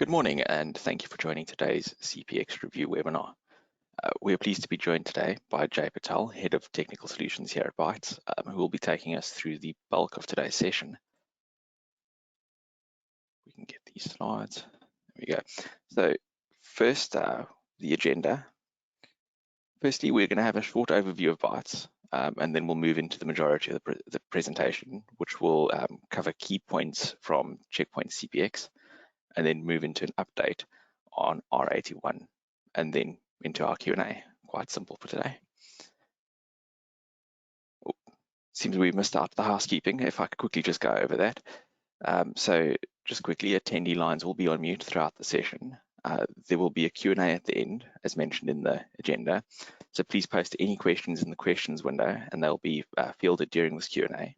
Good morning, and thank you for joining today's CPX review webinar. We are pleased to be joined today by Jay Patel, Head of Technical Solutions here at Bytes, who will be taking us through the bulk of today's session. We can get these slides. There we go. So first, the agenda. Firstly, we're going to have a short overview of Bytes, and then we'll move into the majority of the presentation, which will cover key points from Check Point CPX, and then move into an update on R81, and then into our Q&A. Quite simple for today. Seems we missed out the housekeeping. If I could quickly just go over that. So just quickly, attendee lines will be on mute throughout the session. There will be a Q&A at the end, as mentioned in the agenda. So please post any questions in the questions window, and they'll be fielded during this Q&A.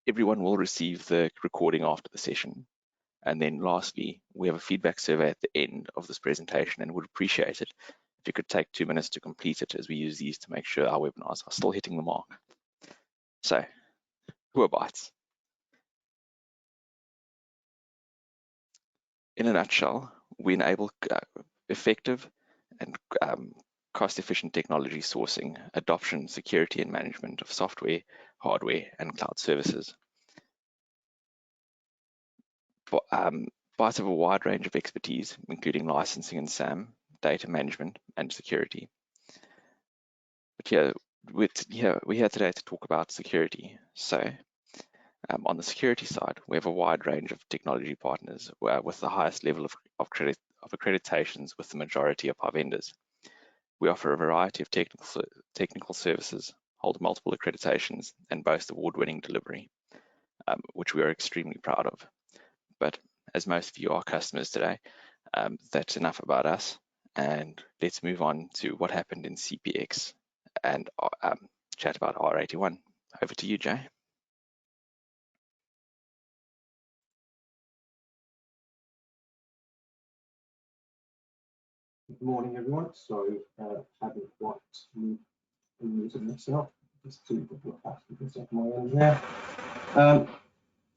Everyone will receive the recording after the session. And then lastly, we have a feedback survey at the end of this presentation, and would appreciate it if you could take 2 minutes to complete it, as we use these to make sure our webinars are still hitting the mark. So, who are Bytes? In a nutshell, we enable effective and cost-efficient technology sourcing, adoption, security, and management of software, hardware, and cloud services. Bytes have a wide range of expertise, including licensing and SAM, data management, and security. But we're here today to talk about security. So on the security side, we have a wide range of technology partners with the highest level of accreditations with the majority of our vendors. We offer a variety of technical services, hold multiple accreditations, and boast award-winning delivery, which we are extremely proud of. But as most of you are customers today, that's enough about us, and let's move on to what happened in CPX and chat about R81. Over to you, Jay. Good morning, everyone. Sorry, having quite muted myself. Just to look after this at my end here.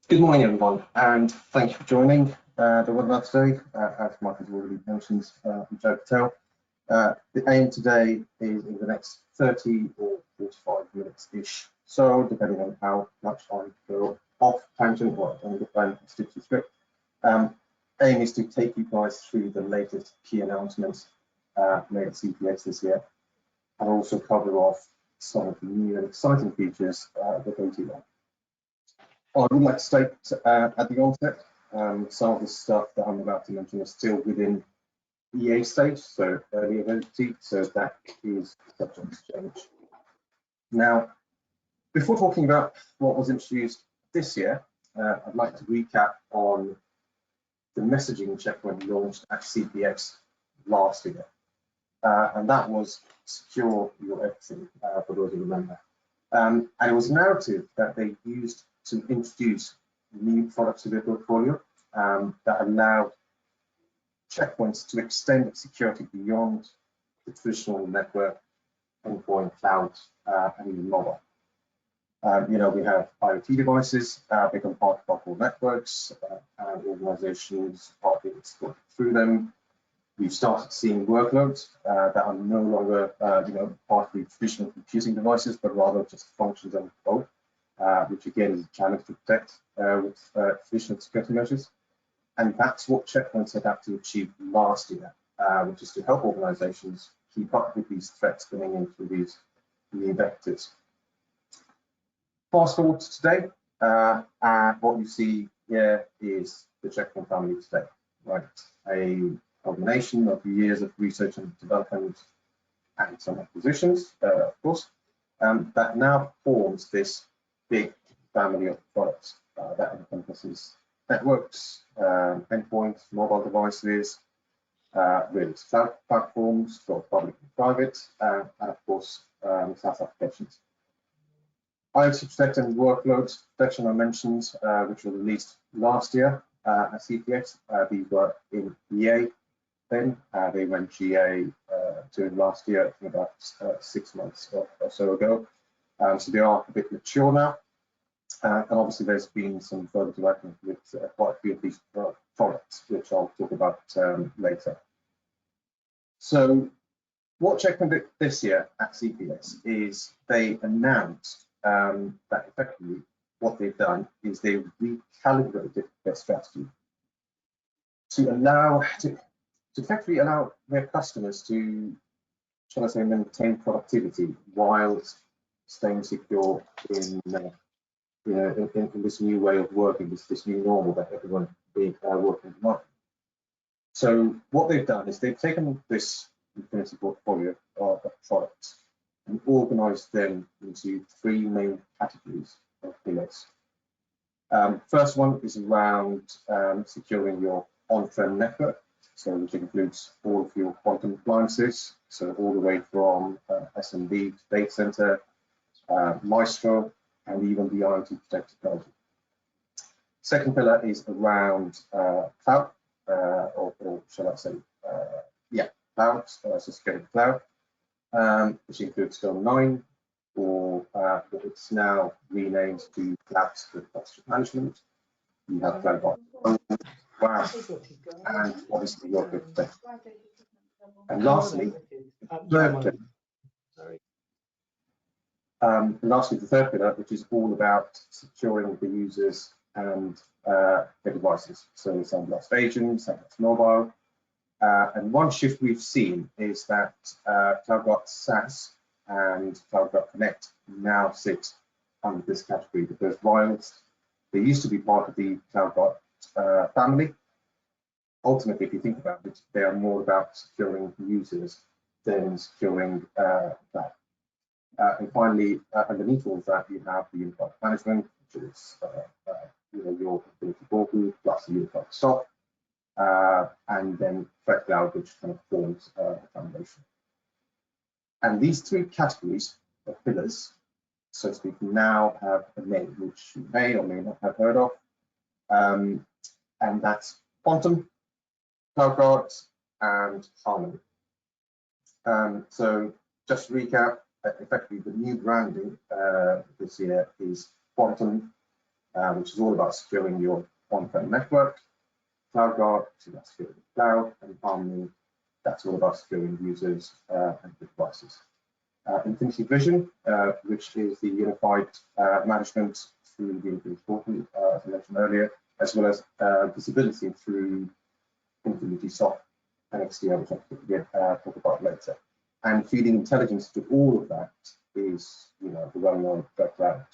Good morning, everyone, and thank you for joining the webinar today. As Mike has already mentioned, I'm Jay Patel. The aim today is in the next 30 or 45 minutes-ish, so depending on how much I go off tangent or I'm stick to script. Aim is to take you guys through the latest key announcements made at CPX this year, and also cover off some of the new and exciting features that go to that. I would like to state at the onset, some of the stuff that I'm about to mention is still within EA stage, so early availability, so that is subject to change. Now, before talking about what was introduced this year, I'd like to recap on the messaging checkpoint launched at CPX last year, and that was secure your everything, for those who remember. And it was a narrative that they used to introduce new products to their portfolio that allowed checkpoints to extend security beyond the traditional network, endpoint, cloud, and even mobile. We have IoT devices become part of our core networks, and organizations partly exploit through them. We've started seeing workloads that are no longer, part of the traditional computing devices, but rather just functions on code, which again is a challenge to protect with traditional security measures. And that's what checkpoints set out to achieve last year, which is to help organizations keep up with these threats coming in through these new vectors. Fast forward to today, and what you see here is the checkpoint family today, right? A combination of years of research and development and some acquisitions, of course, that now forms this big family of products that encompasses networks, endpoints, mobile devices, various cloud platforms, both public and private, and of course, SaaS applications. IoT protection and workload protection I mentioned, which were released last year at CPX. These were in EA then. They went GA during last year, I think about 6 months or so ago. So they are a bit mature now. And obviously, there's been some further development with quite a few of these products, which I'll talk about later. So what Check Point did this year at CPX is they announced that effectively what they've done is they've recalibrated their strategy to effectively allow their customers to, shall I say, maintain productivity whilst staying secure in this new way of working, this new normal that everyone being working from. So what they've done is they've taken this Infinity portfolio of products and organized them into three main categories of pillars. First one is around securing your on-prem network, so which includes all of your quantum appliances, so all the way from SMB, data center, Maestro, and even the IoT technology. Second pillar is around cloud, or shall I say, cloud, so securing cloud, which includes Go 9, or what it's now renamed to Cloud Security Management. You have Cloud and obviously your good. And lastly, the third pillar, which is all about securing the users and their devices. So SandBlast Agent, SandBlast Mobile. And one shift we've seen is that CloudGuard SaaS and CloudGuard Connect now sit under this category, because whilst they used to be part of the CloudGuard family, ultimately, if you think about it, they are more about securing users than securing that. And finally, underneath all of that, you have the unified management, which is your Infinity portal plus the unified stock, and then Threat Cloud, which kind of forms the foundation. And these three categories of pillars, so to speak, now have a name, which you may or may not have heard of, and that's Quantum, CloudGuard, and Harmony. So just to recap, effectively the new branding this year is Quantum, which is all about securing your on-prem network, CloudGuard, which is about securing the cloud, and Harmony, that's all about securing users and devices. Infinity Vision, which is the unified management through the Infinity portal, as I mentioned earlier, as well as visibility through Infinity SOC and XDR, which I'll talk about later. And feeding intelligence to all of that is, the well-known Threat Cloud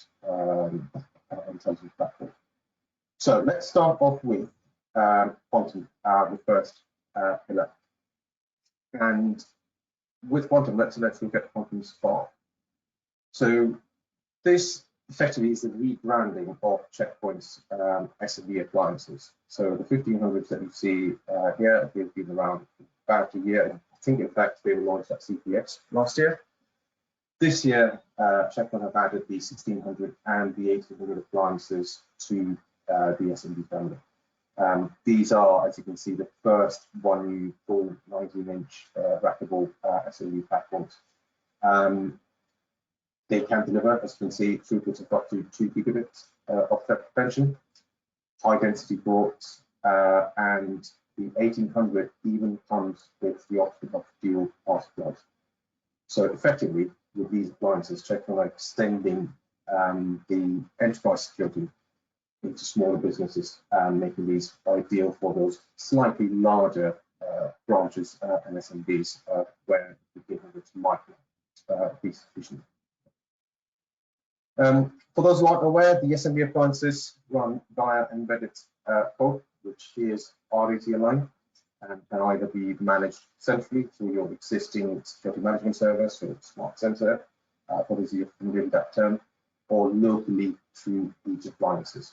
intelligence platform. So let's start off with Quantum, the first pillar. And with Quantum, let's look at Quantum Spark. So this effectively is the rebranding of Check Point's SMB appliances. So the 1500s that you see here, they've been around about a year. I think, in fact, they were launched at CPX last year. This year, Check Point have added the 1600 and the 1800 appliances to the SMB family. These are, as you can see, the first one new full 19-inch rackable SMB platforms. They can deliver, as you can see, throughputs of up to 2 gigabits of threat prevention, high density ports, and the 1800 even comes with the option of dual pass flags. So effectively, with these appliances, Check Point are extending the enterprise security into smaller businesses, making these ideal for those slightly larger branches and SMBs where the 800s might be sufficient. For those who aren't aware, the SMB appliances run via embedded code, which is RET aligned and can either be managed centrally through your existing security management service, so Smart Center, for those of you familiar with that term, or locally through each appliances.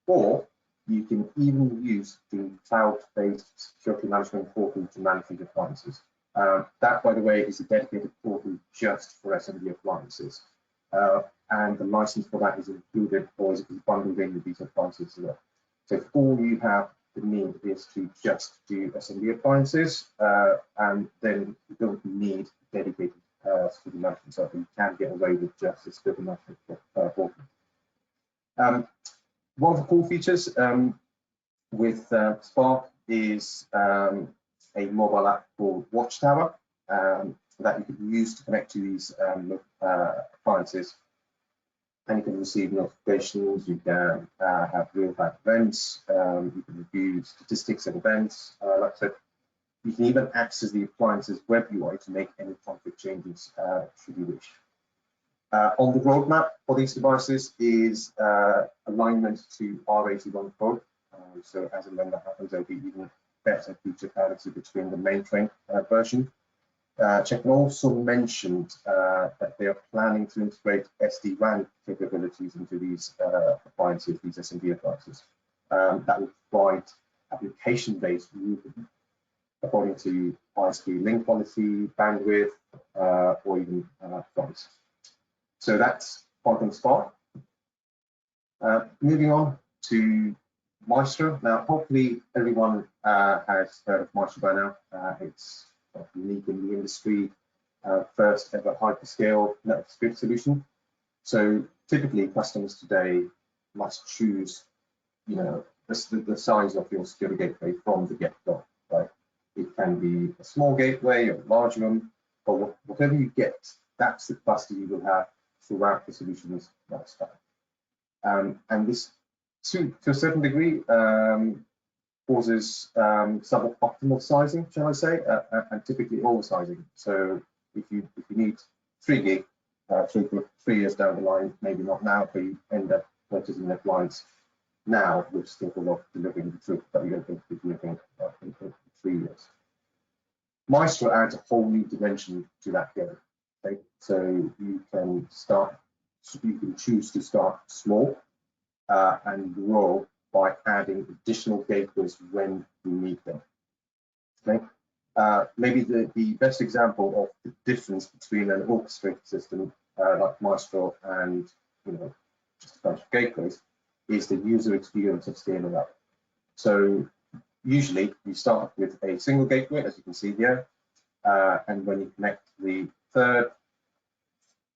Or you can even use the cloud-based security management portal to manage these appliances. That, by the way, is a dedicated portal just for SMB appliances. And the license for that is included or is bundled in with these appliances as well. So if all you have the need is to just do SMB appliances, and then you don't need dedicated security management, so you can get away with just the security management portal. One of the cool features with Spark is a mobile app called Watchtower that you can use to connect to these appliances. And you can receive notifications, you can have real-time events, you can review statistics and events. Like I said, you can even access the appliance's web UI to make any config changes should you wish. On the roadmap for these devices is alignment to R81 code. So as and when that happens, there'll be even better feature parity between the mainframe version. Check also mentioned that they are planning to integrate SD-WAN capabilities into these appliances, these SMB appliances. That will provide application-based routing according to ISP link policy, bandwidth, or even price. So that's Python Spark. Moving on to Maestro. Now, hopefully everyone has heard of Maestro by now. It's unique in the industry, first ever hyperscale network security solution. So typically customers today must choose, the size of your security gateway from the get-go, right? It can be a small gateway or a large one, but whatever you get, that's the cluster you will have throughout the solution's lifespan. And this, to a certain degree, causes suboptimal sizing, shall I say, and typically oversizing. So if you need 3 gig, 3 years down the line, maybe not now, but you end up purchasing an appliance now, which is capable of delivering the truth that you don't think you're delivering in 3 years. Maestro adds a whole new dimension to that game. Okay? So you can choose to start small and grow by adding additional gateways when you need them. Okay? Maybe the best example of the difference between an orchestrated system like Maestro and just a bunch of gateways is the user experience of scaling up. So usually you start with a single gateway, as you can see here, and when you connect the 3rd,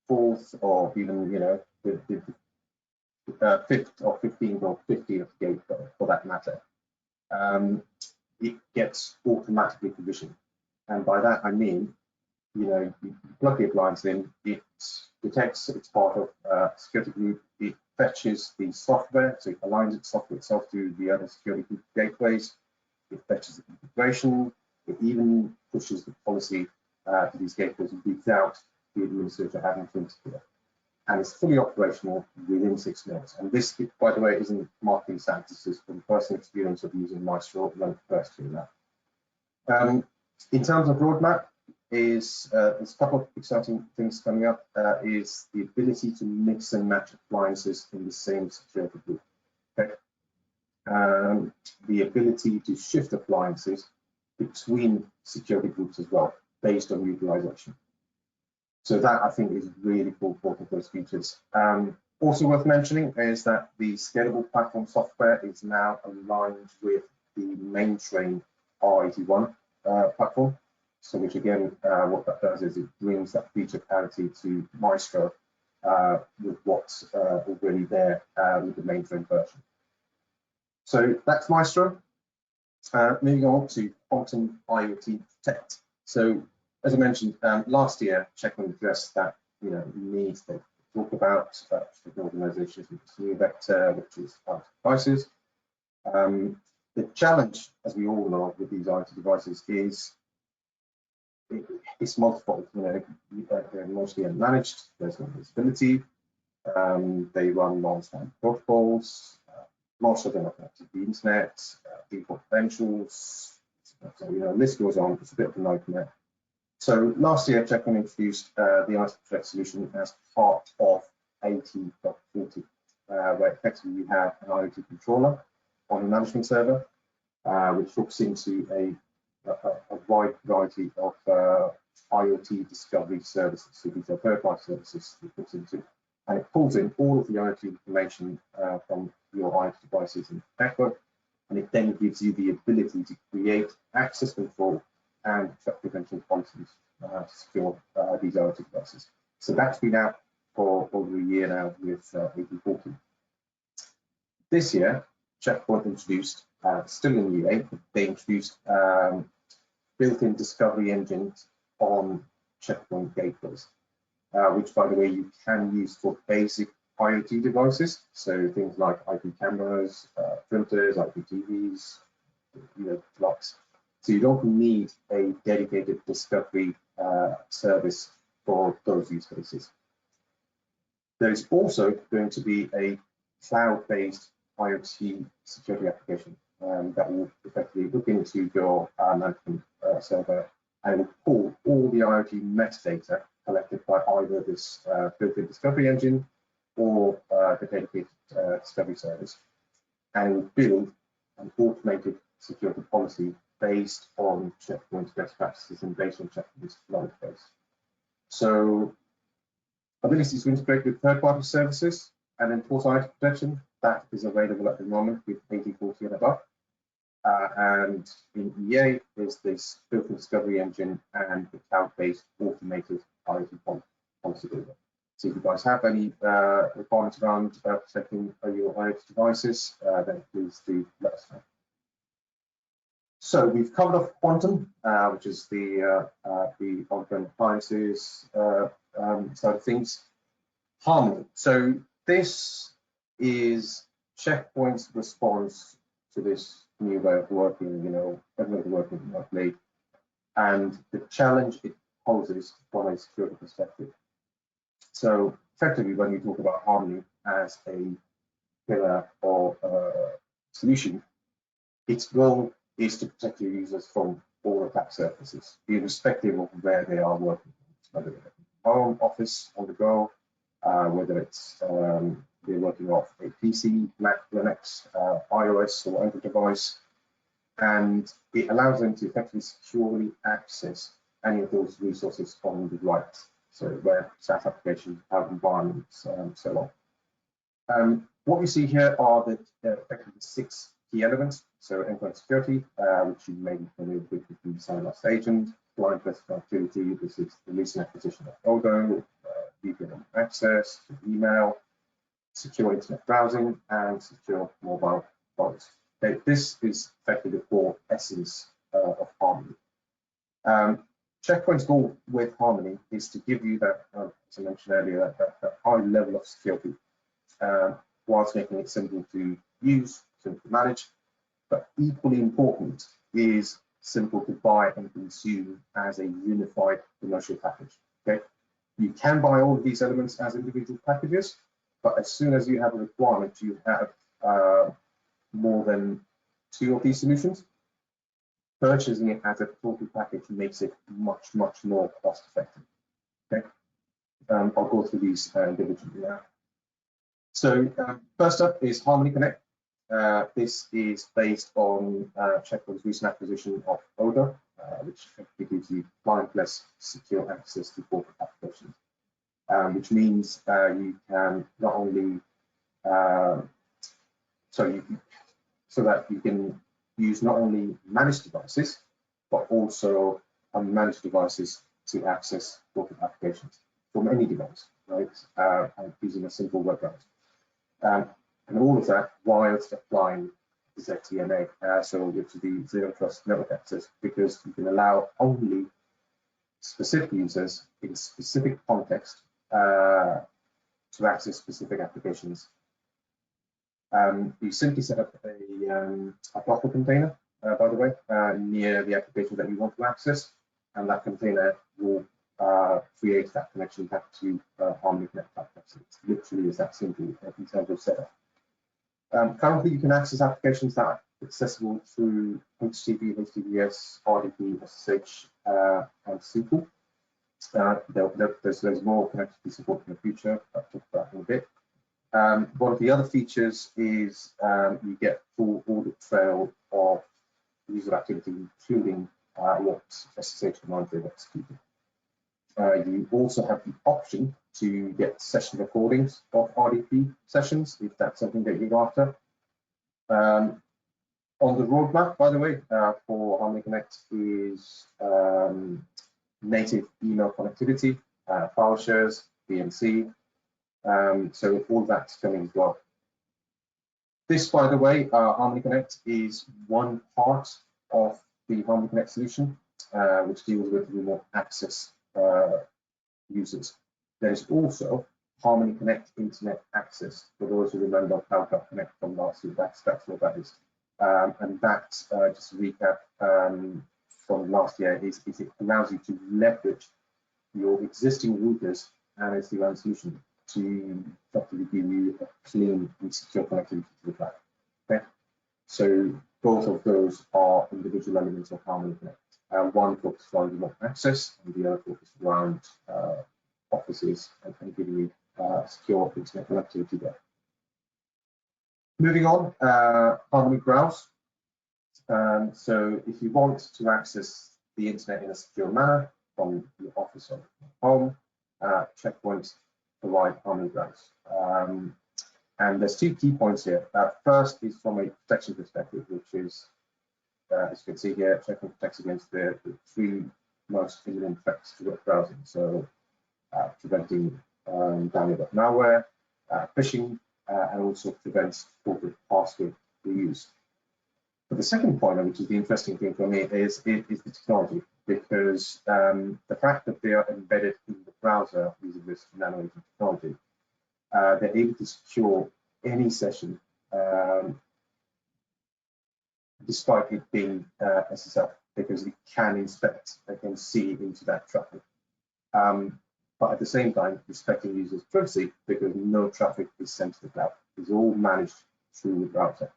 4th, or even the 5th or 15th or 50th gateway for that matter, it gets automatically provisioned. And by that I mean, you plug the appliance in, it detects it's part of a security group, it fetches the software, so it aligns its software itself to the other security group gateways, it fetches the configuration, it even pushes the policy to these gateways without the administrator having to interfere. And it's fully operational within 6 minutes. And this, by the way, isn't marketing stats, this is from personal experience of using Maestro when first doing that. In terms of roadmap, there's a couple of exciting things coming up, is the ability to mix and match appliances in the same security group. Okay? The ability to shift appliances between security groups as well, based on utilization. So that, I think, is really cool for those features. Also worth mentioning is that the scalable platform software is now aligned with the mainframe R81 platform. So which again, what that does is it brings that feature parity to Maestro with what's already there with the mainframe version. So that's Maestro. Moving on to Quantum IoT Protect. So as I mentioned, last year, Check Point addressed that need to talk about organizations with this new vector, which is IoT devices. The challenge, as we all know, with these IoT devices is it's multiple. They're mostly unmanaged. There's no visibility. They run long-standing protocols. Most of them are connected to the internet, default credentials. So the list goes on. It's a bit of a nightmare. So last year, Check Point introduced the IoT Protect solution as part of 80.40, where effectively you have an IoT controller on a management server, which hooks into a wide variety of IoT discovery services. So these are third-party services it hooks into, and it pulls in all of the IoT information from your IoT devices in the network, and it then gives you the ability to create access control and threat prevention policies to secure these IoT devices. So that's been out for over a year now with 80.40. This year, Check Point introduced, still in UA, they introduced built-in discovery engines on Check Point gateways, which, by the way, you can use for basic IoT devices, so things like IP cameras, printers, IPTVs, blocks. So you don't need a dedicated discovery service for those use cases. There is also going to be a cloud-based IoT security application that will effectively look into your management server and will pull all the IoT metadata collected by either this built-in discovery engine or the dedicated discovery service, and will build an automated security policy based on Check Point's best practices and based on Check Point's knowledge base. So ability to integrate with third-party services and enforce IT protection, that is available at the moment with 8040 and above. And in EA is this built-in discovery engine and the cloud-based automated IoT policy builder. So if you guys have any requirements around protecting your IoT devices, then please do let us know. So we've covered off Quantum, which is the on-prem appliances side of things. Harmony. So this is Check Point's response to this new way of working. Everyone's working remotely, and the challenge it poses from a security perspective. So effectively, when you talk about Harmony as a pillar or solution, its goal is to protect your users from all attack surfaces, irrespective of where they are working, whether they're at home, office, on the go, whether it's they're working off a PC, Mac, Linux, iOS, or Android device, and it allows them to effectively securely access any of those resources on the right. So web, SaaS applications, cloud environments, so on. What we see here are the effectively 6 key elements. So endpoint security, which you may be familiar with the Serverless agent, blind classified activity, this is the recent acquisition of Odoo, VPN access, email, secure internet browsing, and secure mobile phones. Okay, this is effectively the core essence of Harmony. Check Point's goal with Harmony is to give you that, as I mentioned earlier, that high level of security, whilst making it simple to use, simple to manage, but equally important is simple to buy and consume as a unified commercial package. Okay, you can buy all of these elements as individual packages, but as soon as you have a requirement, you have more than 2 of these solutions, purchasing it as a total package makes it much more cost effective. Okay, I'll go through these individually now. So first up is Harmony Connect. This is based on Check Point's recent acquisition of Odoo, which gives you client-less secure access to corporate applications, which means you can not only so that you can use not only managed devices, but also unmanaged devices to access corporate applications from any device, right? And using a simple web browser. And all of that whilst applying ZTNA, which is the Zero Trust Network Access, because you can allow only specific users in specific context to access specific applications. You simply set up a Docker container, by the way, near the application that you want to access, and that container will create that connection back to Harmony Connect platform. So it literally is that simple in terms of setup. Currently, you can access applications that are accessible through HTTP, HTTPS, RDP, SSH, and SQL. There's more connectivity support in the future. I'll talk about in a bit. One of the other features is you get full audit trail of user activity, including what SSH commands they've executed. You also have the option to get session recordings of RDP sessions, if that's something that you're after. On the roadmap, by the way, for Harmony Connect is native email connectivity, file shares, VNC. So all that's coming as well. This, by the way, Harmony Connect is one part of the Harmony Connect solution, which deals with remote access users. There is also Harmony Connect Internet Access. For those who remember CloudGuard Connect from last year, that's what that is. And that, just to recap from last year, is it allows you to leverage your existing routers and SD-WAN solution to effectively give you a clean and secure connectivity to the cloud. Okay, so both of those are individual elements of Harmony Connect. One focused around remote access, and the other focused around offices and giving you secure internet connectivity there. Moving on, Harmony Browse. So if you want to access the internet in a secure manner from your office or home, Check Point provide Harmony Browse. And there's two key points here. First is from a protection perspective, which is, as you can see here, Check Point protects against the three most imminent threats to web browsing. So preventing download of malware, phishing, and also prevents corporate password reuse. But the second point, which is the interesting thing for me, is the technology, because the fact that they are embedded in the browser using this nano technology, they're able to secure any session despite it being SSL, because it can inspect, they can see into that traffic. But at the same time, respecting users' privacy, because no traffic is sent to the cloud. It's all managed through the browser.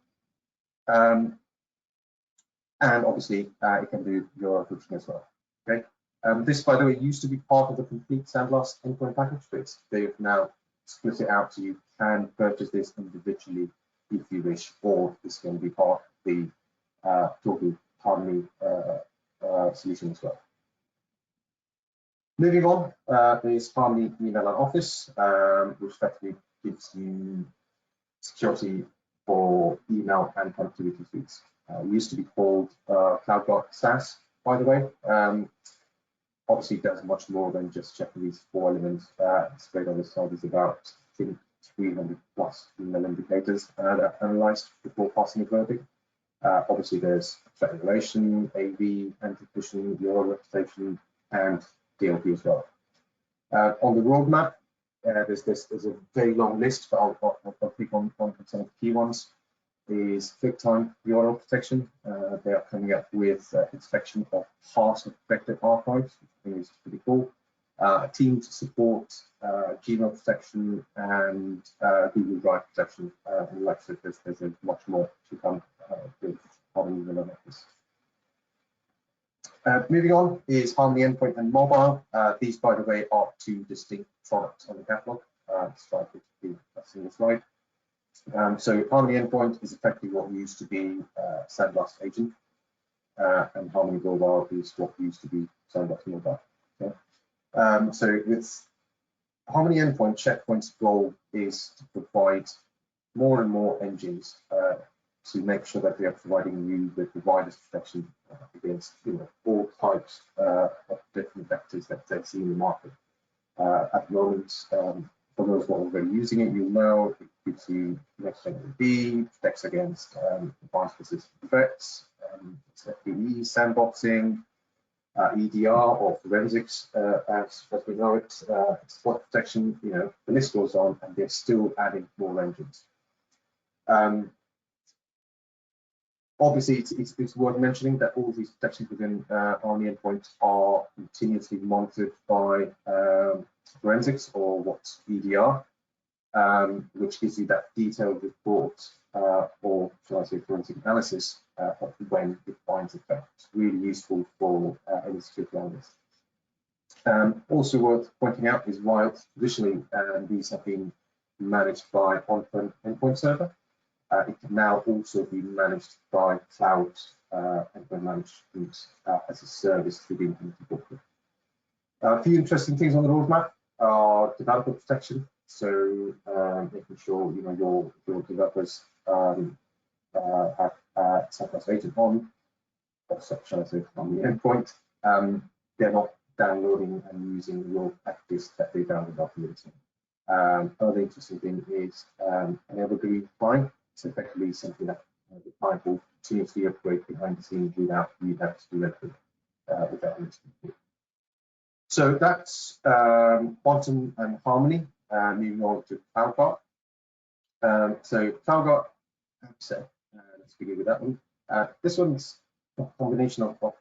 And obviously, it can do URL filtering as well. Okay. This, by the way, used to be part of the complete Sandblast endpoint package, but they've now split it out so you can purchase this individually if you wish, or this can be part of the total Harmony solution as well. Moving on, is Harmony Email and Office, which effectively gives you security for email and connectivity suites. It used to be called CloudGuard SASE, by the way. Obviously, it does much more than just checking these four elements. Straight on the side is about, I think, 300 plus email indicators that are analyzed before passing a verdict. Obviously, there's threat regulation, AV, anti-phishing, URL reputation, and DLP as well. On the roadmap, there's a very long list, but I'll pick on some of the key ones. Is QuickTime URL protection. They are coming up with inspection of password-protected archives, which I think is pretty cool. Teams support, Gmail protection, and Google Drive protection. And like I said, there's much more to come with Harmony Email and Office. Moving on is Harmony Endpoint and Mobile. These, by the way, are two distinct products on the catalog. Despite it being a single slide. So Harmony Endpoint is effectively what used to be Sandblast Agent, and Harmony Mobile is what used to be Sandblast Mobile. Okay? So with Harmony Endpoint, Check Point's goal is to provide more and more engines to make sure that they are providing you with the widest protection against all types of different vectors that they see in the market. At the moment, for those who are already using it, you'll know it gives you next-gen AV, protects against advanced persistent threats, FPE, sandboxing, EDR or forensics, as we know it, exploit protection. The list goes on, and they're still adding more engines. Obviously, it's worth mentioning that all these protections within Harmony Endpoint are continuously monitored by forensics, or what's EDR, which gives you that detailed report, or shall I say forensic analysis of when it finds a threat. It's really useful for any security analyst. Also worth pointing out is while traditionally these have been managed by on-prem endpoint server, it can now also be managed by cloud endpoint management as a service through the Infinity Booklet. A few interesting things on the roadmap are developer protection. So making sure your developers have Sandblast Agent on, or shall I say on the endpoint. They're not downloading and using your packages that they download off the internet. Another interesting thing is an evergreen fine. it's effectively something that the client will continuously upgrade behind the scenes without you having to do anything without anything. So that's Quantum and Harmony. Moving on to CloudGuard. So CloudGuard, AppSec, let's begin with that one. This one's a combination of a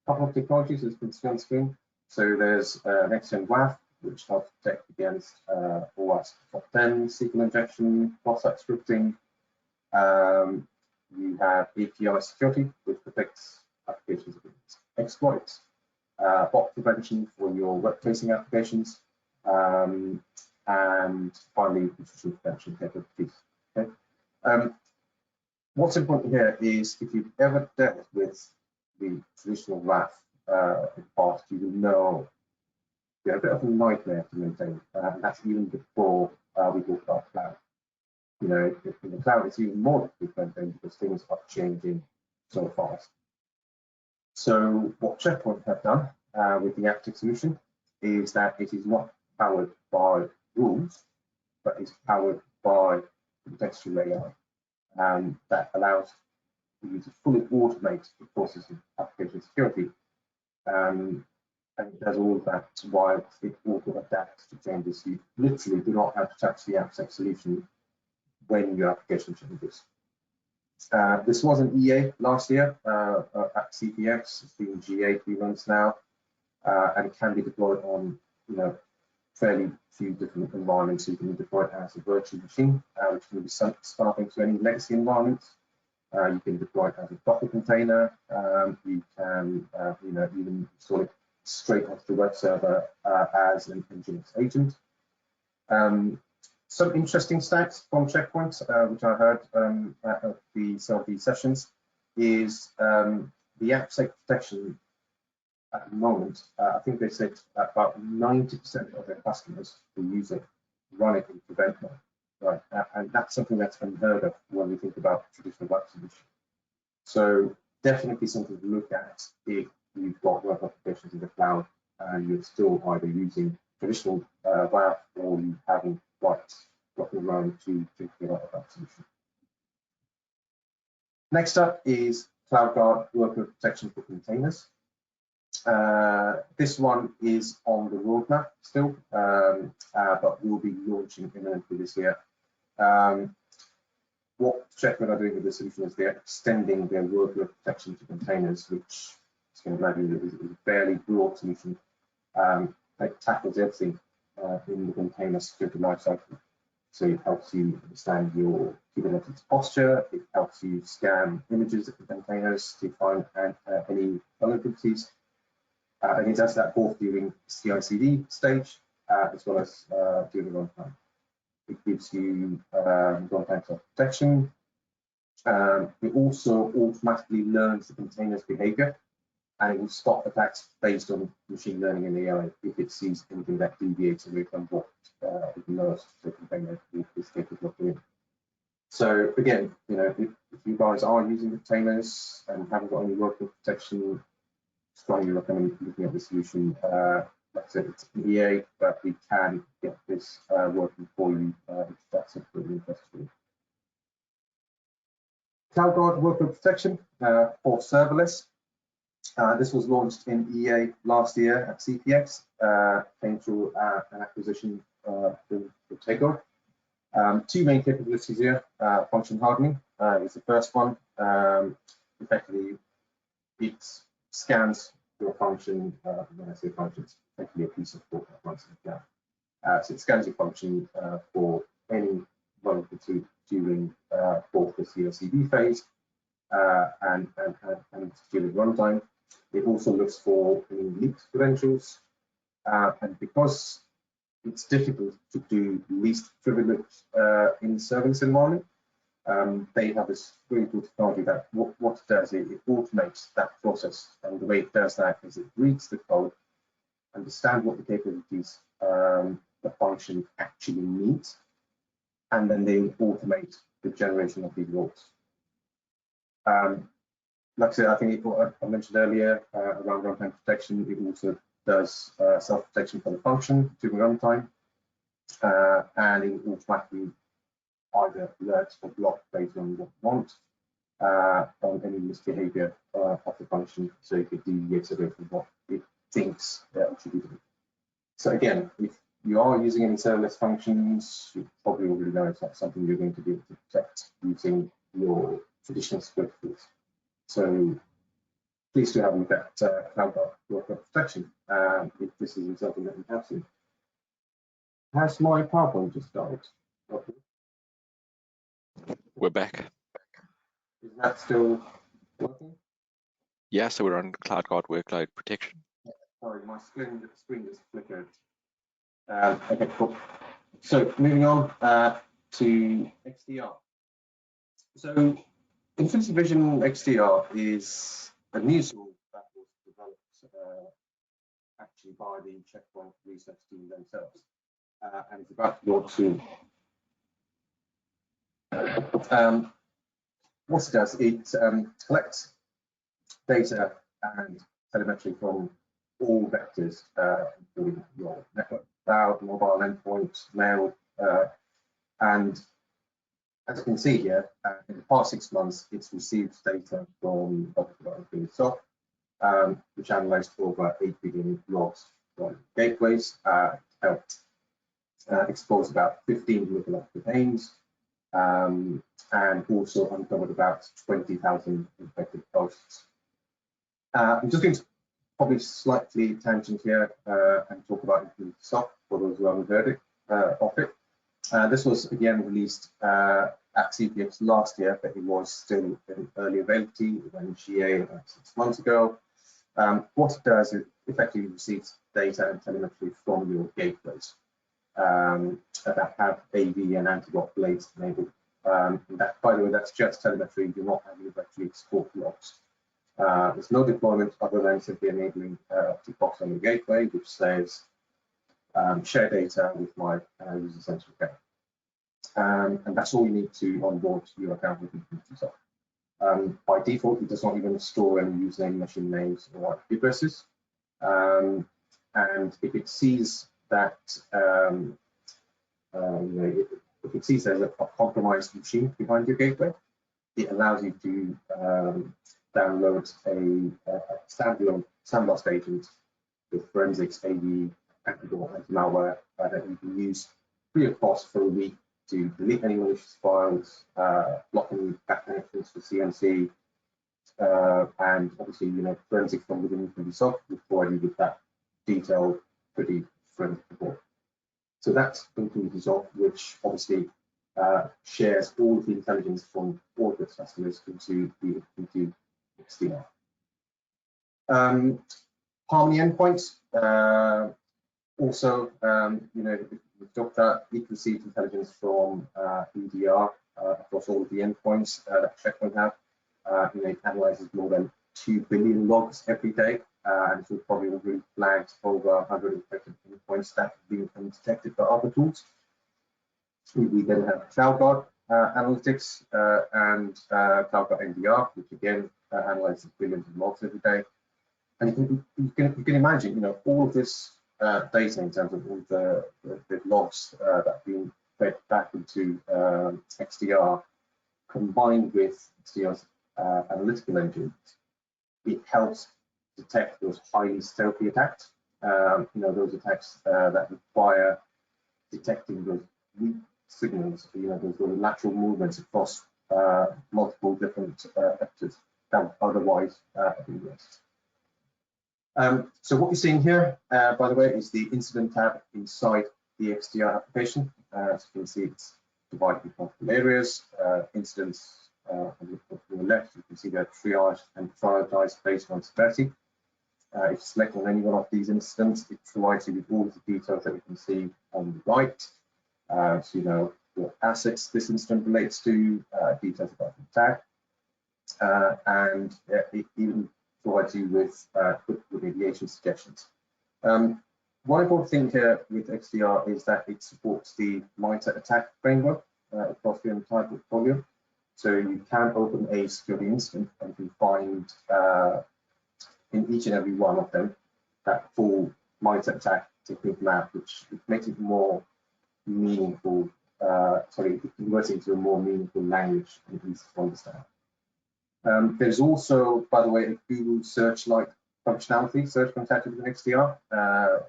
couple of technologies, as you can see on screen. So there's next-gen WAF, which helps protect against OWASP top 10, SQL injection, cross-site scripting. You have API security, which protects applications against exploits, bot prevention for your web-facing applications, and finally, intrusion prevention capabilities. Okay? What's important here is if you've ever dealt with the traditional WAF in the past, you will know they're a bit of a nightmare to maintain. And that's even before we talk about cloud. You know, in the cloud, it's even more difficult to maintain because things are changing so fast. So what Check Point have done with the AppSec solution is that it is not powered by rules, but it's powered by contextual AI. That allows you to fully automate the process of application security. And it does all of that while it auto adapts to changes. You literally do not have to touch the AppSec solution when your application changes. This was an EA last year at CPX. It's been GA 3 months now, and it can be deployed on fairly few different environments. So you can deploy it as a virtual machine, which can be starting to any legacy environments. You can deploy it as a Docker container. You can even install it straight onto the web server as an Nginx agent. Some interesting stats from Check Point, which I heard at some of these sessions, is the AppSec protection at the moment. I think they said about 90% of their customers who use it run it in prevent mode, right? And that's something that's unheard of when we think about traditional web solution. So definitely something to look at if you've got web applications in the cloud and you're still either using traditional WAF or you haven't got around to thinking about that solution. Next up is CloudGuard Workload Protection for Containers. This one is on the roadmap still, but will be launching imminently this year. What Check Point are doing with the solution is they're extending their workload protection to containers, which you can imagine is a fairly broad solution that tackles everything in the container security lifecycle. So it helps you understand your Kubernetes posture, it helps you scan images of the containers to find any vulnerabilities. And it does that both during CI/CD stage as well as during runtime. It gives you runtime self-protection. It also automatically learns the container's behavior, and it will stop attacks based on machine learning and AI if it sees anything that deviates away from what it knows the container is capable of doing. So again, if you guys are using containers and haven't got any workload protection, strongly recommend looking at the solution. Like I said, it's EA, but we can get this working for you if that's of interest to you. CloudGuard Workload Protection for Serverless. This was launched in EA last year at CPX, came through an acquisition from Takeover. Two main capabilities here. Function hardening is the first one. Effectively, it scans your function. When I say function, it's effectively a piece of code that runs in the cloud. So it scans your function for any vulnerability during both the CI/CD phase and during runtime. It also looks for any leaked credentials, and because it's difficult to do least privilege in serverless environment, they have this really cool technology that what it does is it automates that process, and the way it does that is it reads the code, understands what the capabilities the function actually needs, and then they automate the generation of these logs. Like I said, I think I mentioned earlier around runtime protection, it also does self-protection for the function during runtime, and it automatically either alert or block based on what you want, on any misbehavior of the function, so you could deviate away from what it thinks it should be doing. So again, if you are using any serverless functions, you probably already know it's not something you're going to be able to protect using your traditional script tools. So please do have a look at CloudGuard Workload Protection if this isn't something that you have seen. Has my PowerPoint just died? Okay. We're back. Is that still working? Yeah, so we're on CloudGuard Workload Protection. Sorry, my screen just flickered. Okay, cool. So moving on to XDR. So Infinity Vision XDR is a new tool that was developed actually by the Check Point research team themselves, and it's about to launch soon. What it does, it collects data and telemetry from all vectors, including your network, cloud, mobile endpoint, mail, and as you can see here, in the past 6 months, it's received data from Microsoft, which analyzed over 8 billion logs from gateways, helped expose about 15 lookalike domains, and also uncovered about 20,000 infected posts. I'm just going to probably slightly tangent here and talk about Microsoft for those who haven't heard of it. This was again released at CPX last year, but it was still in early availability when GA about 6 months ago. What it does is effectively receives data and telemetry from your gateways that have AV and anti-bot blades enabled. That, by the way, that's just telemetry. You're not having to actually export logs. There's no deployment other than simply enabling to box on the gateway, which says share data with my user-centric account. And that's all you need to onboard your account with Microsoft. By default, it does not even store any username, machine names, or IP addresses. And if it sees that, if it sees there's a compromised machine behind your gateway, it allows you to download a standalone sandbox agent with forensics, AV, anti-malware that you can use free of cost for a week to delete any malicious files, block any back connections for CNC, and obviously, forensics from within Microsoft will provide you with that detailed, pretty forensic report. So that's Microsoft, which obviously shares all of the intelligence from all of its customers into XDR. Harmony endpoints. Also, we've talked about it receives intelligence from EDR across all of the endpoints that Check Point have. It analyzes more than 2 billion logs every day, and we've probably already flagged over 100 infected endpoints that have been undetected by other tools. We then have CloudGuard analytics and CloudGuard NDR, which again analyzes billions of logs every day. And you can imagine, all of this data in terms of all the logs that have been fed back into XDR, combined with XDR's analytical engines, it helps detect those highly stealthy attacks. Those attacks that require detecting those weak signals, those lateral movements across multiple different vectors that would otherwise be missed. So what you're seeing here, by the way, is the incident tab inside the XDR application. As you can see, it's divided into multiple areas. Incidents on the left, you can see they're triaged and prioritized based on severity. If you select on any one of these incidents, it provides you with all of the details that you can see on the right. So what assets this incident relates to, details about the attack, and it even provides you with quick remediation suggestions. One important thing here with XDR is that it supports the MITRE attack framework across the entire portfolio. So you can open a security incident and you can find in each and every one of them that full MITRE attack technique map, which makes it more meaningful converting to a more meaningful language and easy to understand. There's also, by the way, a Google search-like functionality, search contacted with XDR,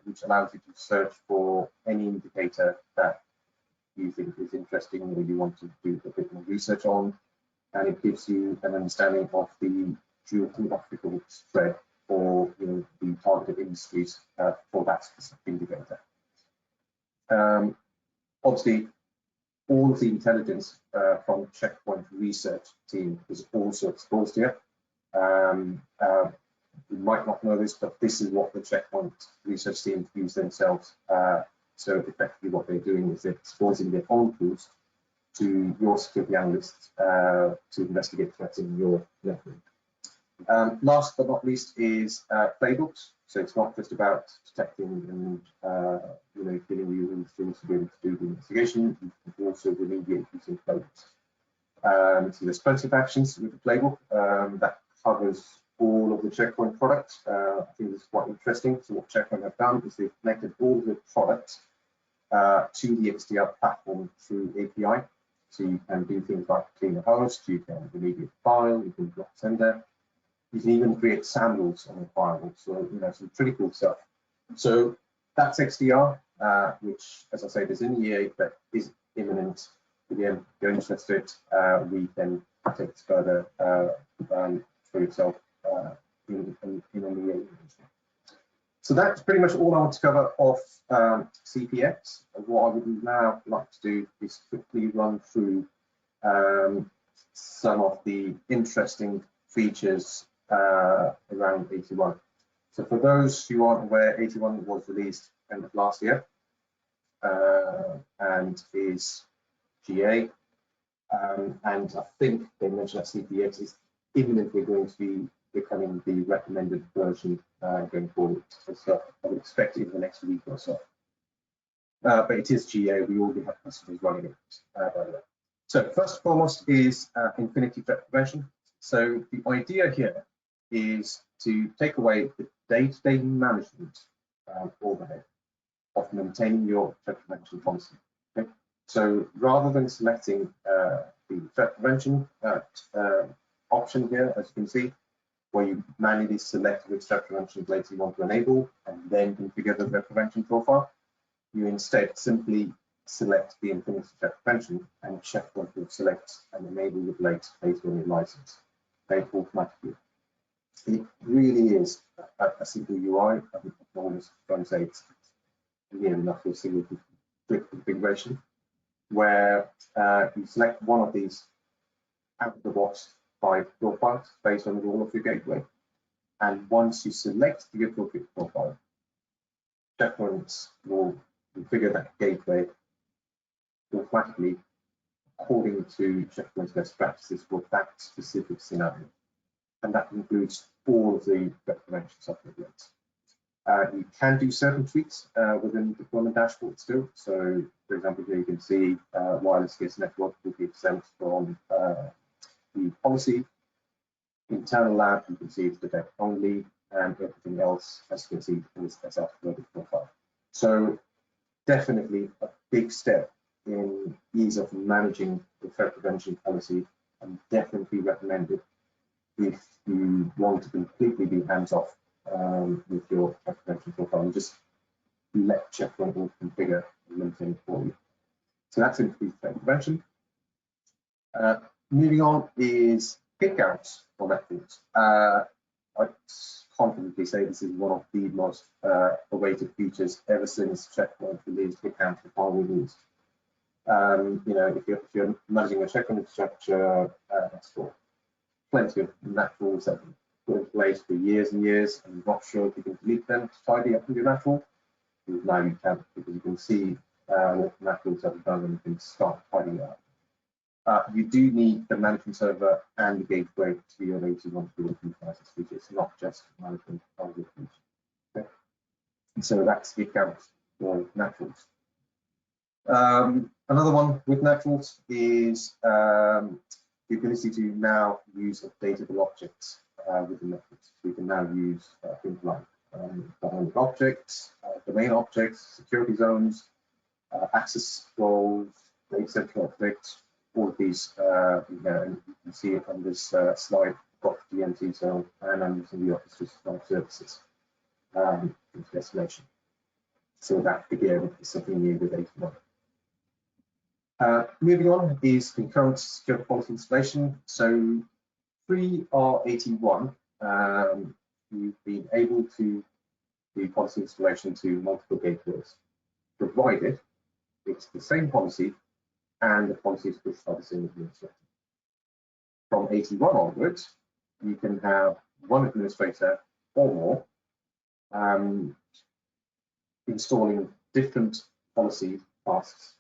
which allows you to search for any indicator that you think is interesting or you want to do a bit more research on, and it gives you an understanding of the geographical spread or the targeted industries for that specific indicator. Obviously, all of the intelligence from Check Point research team is also exposed here. You might not know this, but this is what the Check Point research team use themselves. So effectively what they're doing is they're exposing their own tools to your security analysts to investigate threats in your network. Last but not least is playbooks. So it's not just about detecting and giving you tools to be able to do the investigation. You can also remediate using playbooks. So there's plenty of actions with the playbook that covers all of the Check Point products. I think this is quite interesting. So what Check Point have done is they've connected all of the products to the XDR platform through API. So you can do things like clean a host, you can remediate a file, you can block sender, you can even create samples on the firewall. So some pretty cool stuff. So that's XDR, which, as I said, is in EA but is imminent. Again, if you're interested, we can take this further for yourself in an EA. So that's pretty much all I want to cover off CPX. What I would now like to do is quickly run through some of the interesting features around 81. So for those who aren't aware, 81 was released end of last year and is GA. And I think they mentioned that CPX is imminently going to be becoming the recommended version going forward. So I would expect it in the next week or so. But it is GA. We already have customers running it, by the way. So first and foremost is Infinity Threat Prevention. So the idea here is to take away the day-to-day management overhead of maintaining your threat prevention policy. Okay? So rather than selecting the threat prevention option here, as you can see, where you manually select which threat prevention blades you want to enable and then configure the threat prevention profile, you instead simply select the Infinity Threat Prevention and Check Point will select and enable the blades based on your license, okay, automatically. It really is a simple UI. I think I'm always trying to say it's near enough for a single quick configuration, where you select one of these out of the box 5 profiles based on the role of your gateway. And once you select the appropriate profile, Check Point will configure that gateway automatically according to Check Point's best practices for that specific scenario. And that includes all of the threat prevention software blades. You can do certain tweaks within the deployment dashboard still. So, for example, here you can see wireless gas network will be exempt from the policy. Internal lab, you can see it's detect only, and everything else, as you can see, is as uploaded profile. So, definitely a big step in ease of managing the threat prevention policy, and definitely recommended if you want to completely be hands-off with your threat prevention profile and just let Check Point configure and maintain for you. So that's increased threat prevention. Moving on is hit counts for NAT Rules. I confidently say this is one of the most awaited features ever since Check Point released hit counts for firewall rules. If you're managing a Check Point infrastructure, that's for plenty of NAT Rules that have been in place for years and years, and you're not sure if you can delete them to tidy up with your NAT Rule. Now you can, because you can see what NAT Rules have done and you can start tidying it up. You do need the management server and the gateway to be able to want to utilize this feature. It's not just management of the feature. Okay? And so that's the account for NAT Rules. Another one with NAT Rules is the ability to now use updatable objects within NAT Rules. So you can now use things like dynamic objects, domain objects, security zones, access roles, data center objects, all of these, you can see it on this slide, got the DMT zone, and I'm using the Office 365 services into destination. So that again is something new with 81. Moving on is concurrent security policy installation. So pre-R81, you've been able to do policy installation to multiple gateways, provided it's the same policy and the policy is pushed by the same administrator. From 81 onwards, you can have one administrator or more installing different policy tasks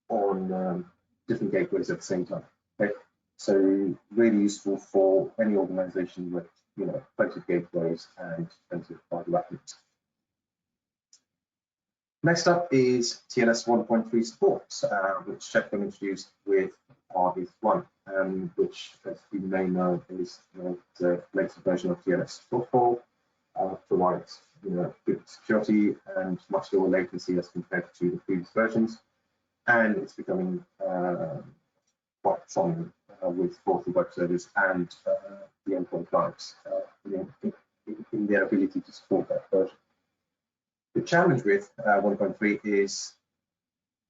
on different gateways at the same time. Okay? So really useful for any organization with plenty of gateways and plenty of file wrappings. Next up is TLS 1.3 support, which Check Point introduced with R81, which, as you may know, is the latest version of TLS protocol. Provides good security and much lower latency as compared to the previous versions, and it's becoming quite strong with both the web servers and the endpoint clients in their ability to support that version. The challenge with 1.3 is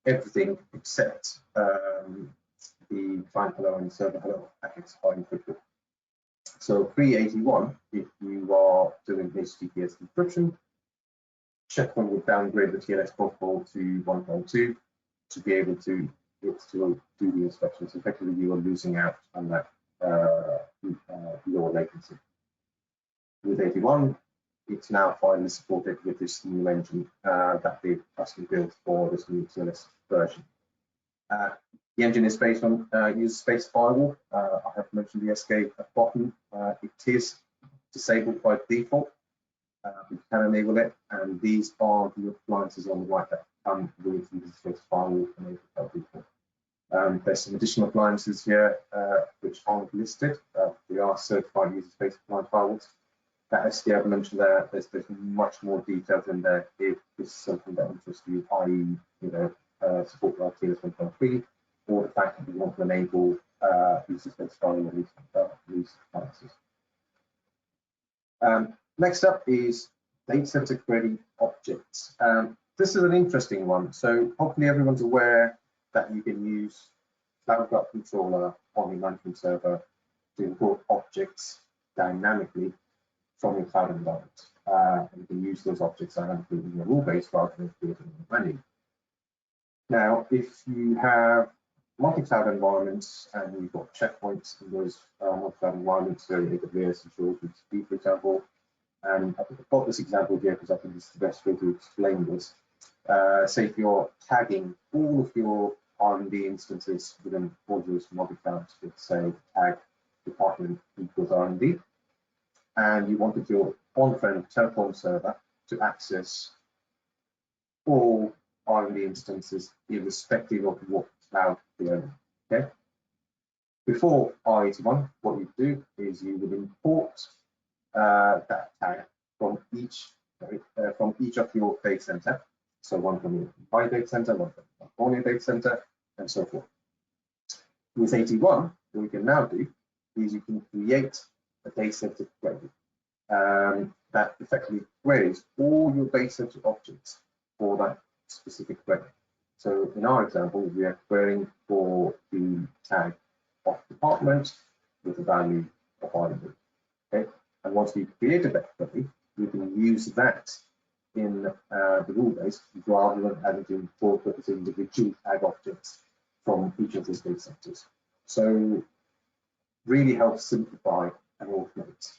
everything except the client hello and server hello packets are encrypted. So pre-81, if you are doing HTTPS encryption, Check Point would downgrade the TLS protocol to 1.2 to be able to do the inspections. Effectively, you are losing out on that lower latency. With 81, it's now finally supported with this new engine that they've custom built for this new TLS version. The engine is based on user space firewall. I have mentioned the escape at bottom. It is disabled by default. We can enable it, and these are the appliances on the right that come with the user space firewall enabled by default. There's some additional appliances here which aren't listed. They are certified user space appliance firewalls. That SDR I mentioned there, there's much more details in there if this is something that interests you, i.e., support like TLS 1.3, or the fact that you want to enable user space firewall on these appliances. Next up is data center query objects. This is an interesting one. So hopefully everyone's aware that you can use CloudGuard controller on your management server to import objects dynamically from your cloud environment. And you can use those objects dynamically in your rule base rather than creating them manually. Now, if you have multi-cloud environments and you've got checkpoints in those multi-cloud environments, so AWS, Azure, GCP, for example, and I've got this example here because I think it's the best way to explain this. Say if you're tagging all of your R&D instances within all those multi-clouds with, say, tag department equals R&D, and you wanted your on-prem Terraform server to access all R&D instances irrespective of what cloud they're in. Okay. Before R81, what you do is you would import that tag from each of your data center. So one from your Bytes data center, one from your California data center, and so forth. With 81, what you can now do is you can create a data center query that effectively queries all your data center objects for that specific query. So in our example, we are querying for the tag of department with the value of R&D. Okay, and once we've created that query, we can use that in the rule base rather than having to import those individual tag objects from each of these data centers. So really helps simplify and automate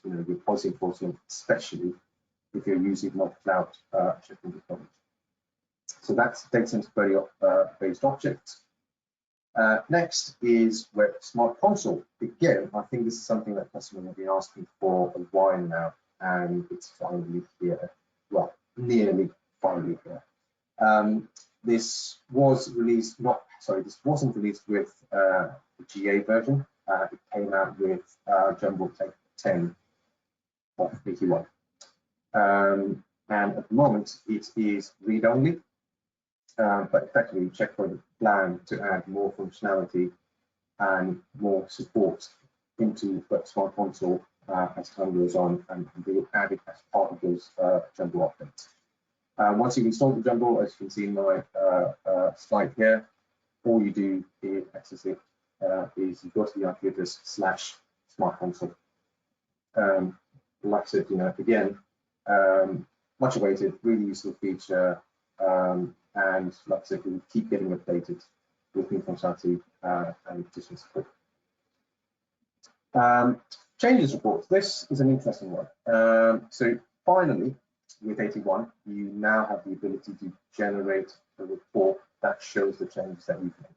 your policy enforcement, especially if you're using multi-cloud checking deployment. So that's data center query based objects. Next is web SmartConsole. Again, I think this is something that customers have been asking for a while now, and it's finally here. Well, nearly finally here. This was released, this wasn't released with the GA version. It came out with Jumbo 10 of 81. And at the moment, it is read-only. but effectively Check Point plan to add more functionality and more support into SmartConsole as time goes on, and they will add it as part of those Jumbo updates. Once you've installed the Jumbo, as you can see in my slide here, all you do to access it is you go to the IP address /SmartConsole. Like I said, again, much awaited, really useful feature, and like I said, we'll keep getting updated with new functionality and additional support. Changes reports. This is an interesting one. So finally, with 81, you now have the ability to generate a report that shows the changes that you've made.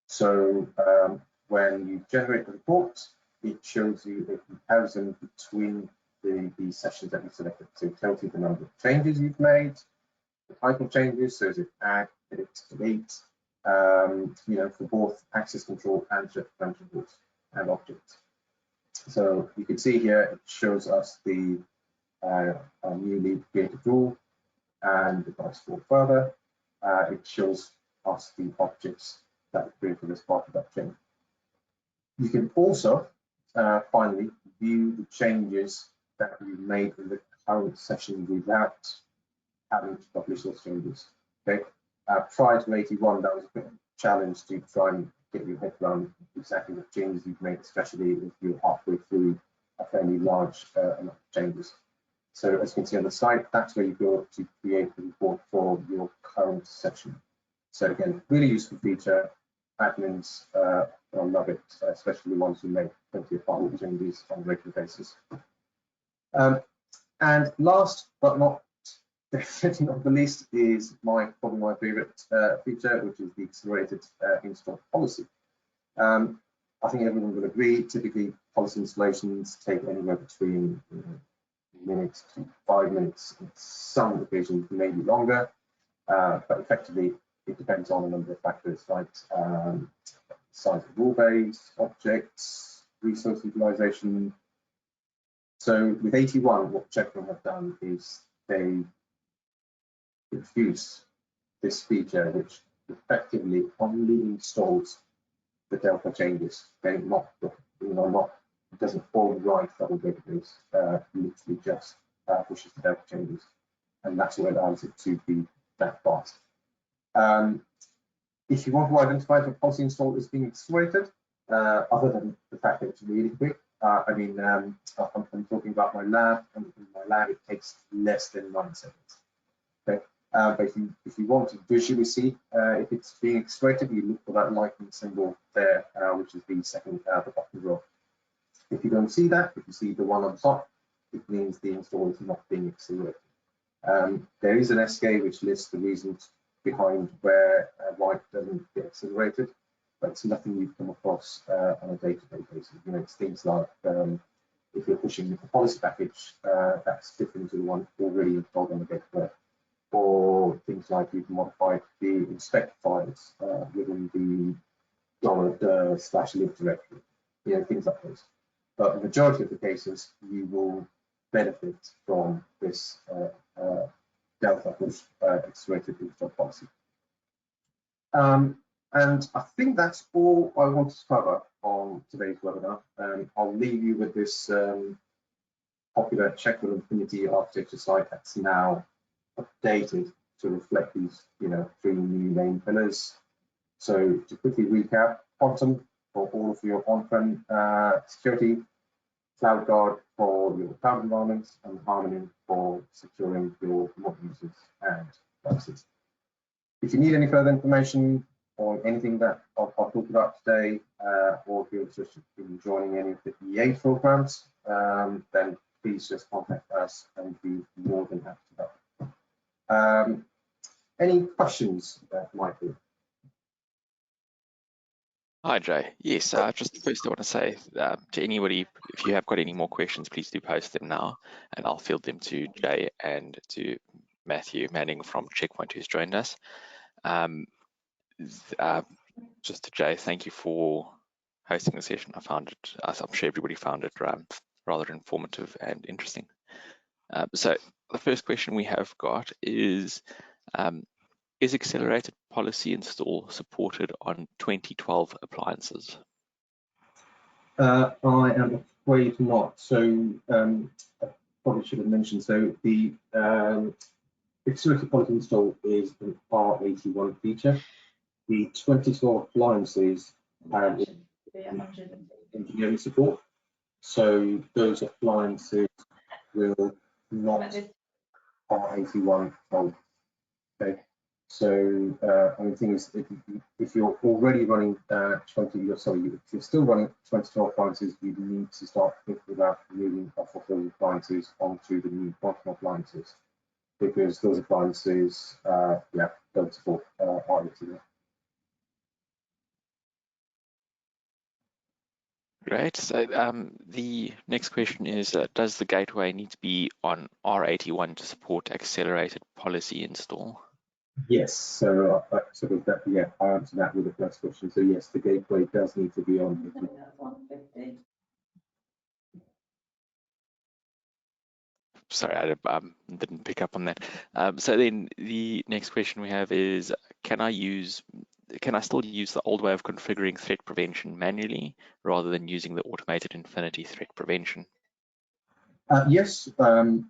So when you generate the report, it shows you a comparison between the sessions that you selected. So it tells you the number of changes you've made, the type of changes, so is it add, edit, delete, for both access control and threat prevention rules and objects. So you can see here it shows us the newly created rule, and if I scroll further, it shows us the objects that were created as part of that change. You can also finally view the changes that you made in the current session without having to publish those changes. Okay. Prior to 81, that was a bit of a challenge to try and get your head around exactly what changes you've made, especially if you're halfway through a fairly large amount of changes. So as you can see on the site, that's where you go to create the report for your current session. So again, really useful feature. Admins will love it, especially the ones who make plenty of firewall changes on a regular basis. And last but not definitely not the least is probably my favorite feature, which is the accelerated install policy. I think everyone will agree, typically policy installations take anywhere between minutes to 5 minutes, in some occasions maybe longer, but effectively it depends on a number of factors like size of rule base, objects, resource utilization. So with 81, what Check Point have done is they introduce this feature which effectively only installs the Delta changes. Okay, it doesn't overwrite the whole database. Literally just pushes the Delta changes, and that's what allows it to be that fast. If you want to identify the policy install is being accelerated, other than the fact that it's really quick, I'm talking about my lab, and in my lab it takes less than 9 seconds. Okay, but if you want to visually see if it's being accelerated, you look for that lightning symbol there, which is the second the bottom row. If you don't see that, if you see the one on top, it means the install is not being accelerated. There is an SK which lists the reasons behind why it doesn't get accelerated, but it's nothing you've come across on a day-to-day basis. It's things like if you're pushing a policy package that's different to the one already installed on the gateway, or things like you've modified the inspect files within the $/lib directory, things like this. But the majority of the cases, you will benefit from this Delta push accelerated install policy. And I think that's all I wanted to cover on today's webinar. I'll leave you with this popular Check Point Infinity architecture site that's now updated to reflect these, 3 new main pillars. So to quickly recap, Quantum for all of your on-prem security, CloudGuard for your cloud environments, and Harmony for securing your remote users and devices. If you need any further information on anything that I'll talk about today, or if you're interested in joining any of the EA programs, then please just contact us and be more than happy to help. Any questions, Michael? Hi, Jay. Yes, just first I want to say to anybody, if you have got any more questions, please do post them now, and I'll field them to Jay and to Matthew Manning from Check Point, who's joined us. Just to Jay, thank you for hosting the session. I'm sure everybody found it rather informative and interesting. So the first question we have got is, Is accelerated policy install supported on 2012 appliances? I am afraid not. So I probably should have mentioned, so the accelerated policy install is an R81 feature. The 2012 appliances have engineering support. So those appliances will not R81 fold. Okay. So I mean, the thing is, if you're already running if you're still running 2012 appliances, you need to start thinking about moving off of those appliances onto the new quantum appliances, because those appliances, don't support IoT. Great. So the next question is, does the gateway need to be on R81 to support accelerated policy install? Yes, so I answered that with the first question. So yes, the gateway does need to be on. Sorry, I didn't pick up on that. So then the next question we have is, can I still use the old way of configuring threat prevention manually rather than using the automated Infinity threat prevention? Yes,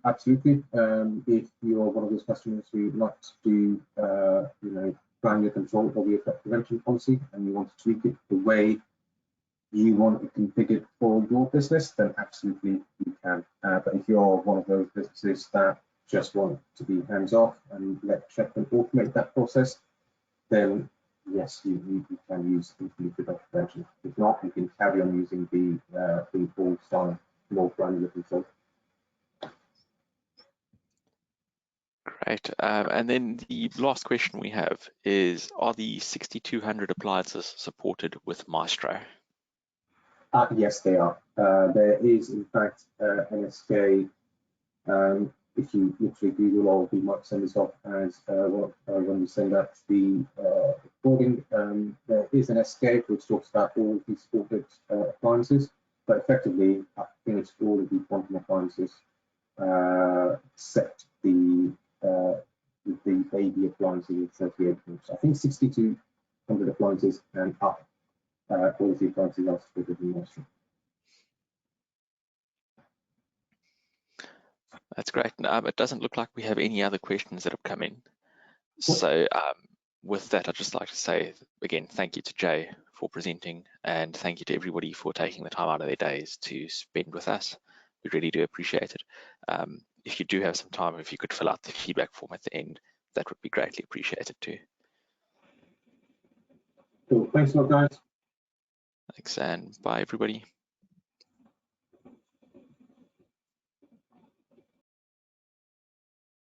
absolutely. If you're one of those customers who like to do, plan your control of your threat prevention policy and you want to tweak it the way you want it configured for your business, then absolutely you can. But if you're one of those businesses that just want to be hands-off and let Check Point automate that process, then yes, you can use Infinity threat prevention. If not, you can carry on using the old style, more granular control. Great. And then the last question we have is, are the 6200 appliances supported with Maestro? Yes, they are. There is, in fact, an SK. If you literally Google, or we might send this off as when we send out the recording, there is an SK which talks about all the supported appliances, but effectively, I think it's all of the quantum appliances except the baby appliances with 38 volts. I think 6200 appliances and up, all of the appliances are supported in Maestro. That's great. It doesn't look like we have any other questions that have come in. So with that, I'd just like to say, again, thank you to Jay for presenting, and thank you to everybody for taking the time out of their days to spend with us. We really do appreciate it. If you do have some time, if you could fill out the feedback form at the end, that would be greatly appreciated too. Cool. Thanks a lot, guys. Thanks, and bye, everybody.